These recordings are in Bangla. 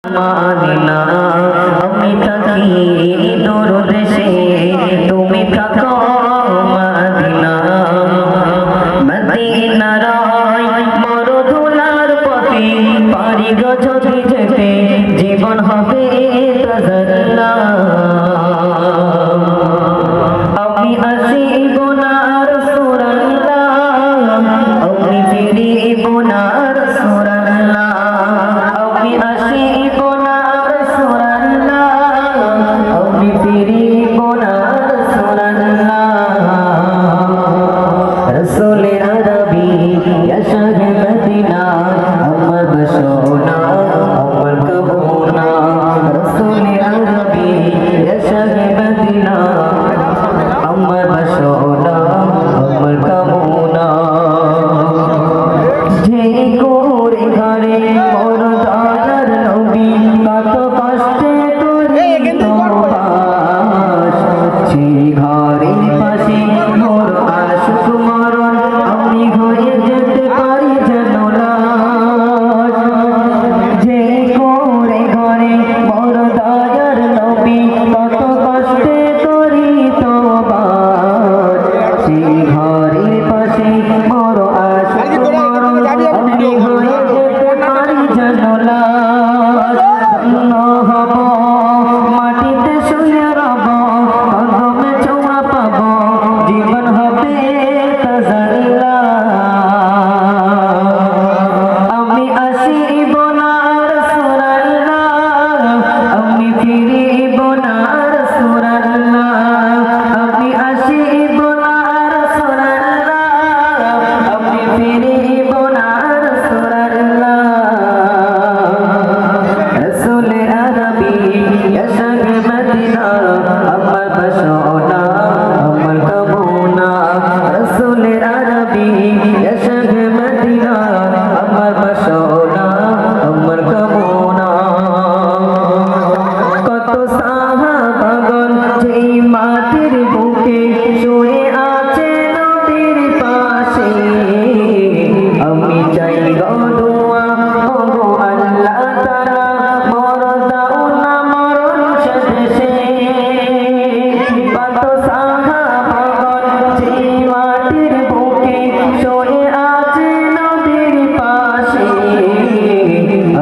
মানিনা আমি থাকি দূর দেশে তুমি থাকো মদিনা মদিনার মরুধুলার পথে পারি গজতে যেতে জীবন হবে তাজাল্লা আমি আসিব না রাসূলুল্লাহ আমি ফিরিব না রাসূলুল্লাহ আমি আসিব না রাসূলুল্লাহ আমি ফিরিব না রাসূলুল্লাহ রাসূলে আরবি ইয়া শাহে মদিনা আমার বসোনা আমার কবুনা রাসূলে আরবি ইয়া শাহে মদিনা আমার বসোনা আমার কবুনা যে গোরে ঘরে মোর দয়ার নবী কত কষ্টে করি তওবাস সেই ঘরের পাশে মোর আশুক মরণ আমি হয়ে যেতে পারি যেন লাশ যে গোরে ঘরে মোর দয়ার নবী কত কষ্টে করি তওবাস সেই ঘরের পাশে মোর আশুক মরণ আমি হয়ে যেতে পারি যেন লাশ ধন্য হব মাটিতে শুয়ে রব কদমে ছোঁয়া পাব জীবন হবে তাজাল্লা আমি আসিব না রাসূলুল্লাহ আমি ফিরিব না রাসূলুল্লাহ আমি আসিব না রাসূলুল্লাহ আমি ফিরিব না রাসূলুল্লাহ রাসূলে আরবি ইয়া শাহে মদিনা আমার বসোনা আমার কবুনা রাসূলে আরবি ইয়া শাহে মদিনা আমার বসোনা আমার কবুনা কত সাহাবাগণ যেই মাটির বুকে শুয়ে আছে নবীর পাশে আমি চাই গো দোয়া ওগো আল্লাহ তাআলা মোর দাও না মরণ শেষে কত সাহাবাগণ যেই মাটির বুকে শুয়ে আছে নবীর পাশে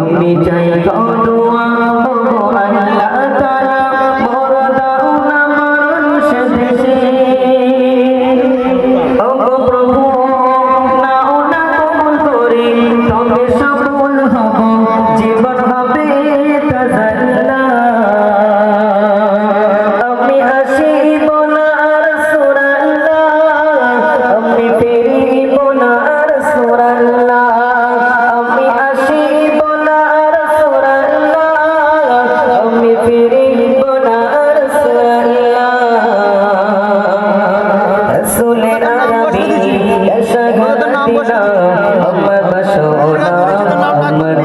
আমি চাই গো দোয়া ওগো আল্লাহ তাআলা মোর দাও না মরণ শেষে ওগো প্রভু নাও না কবুল করে তবে সফল হব জীবন হবে তাজাল্লা আমি আসিব না রাসূলুল্লাহ আমি ফিরিব না রাসূলুল্লাহ আমি আসিব না রাসূলুল্লাহ আমি ফিরিব না রাসূলুল্লাহ রাসূলে আরবি ইয়া শাহে মদিনা আমার বসোনা আমার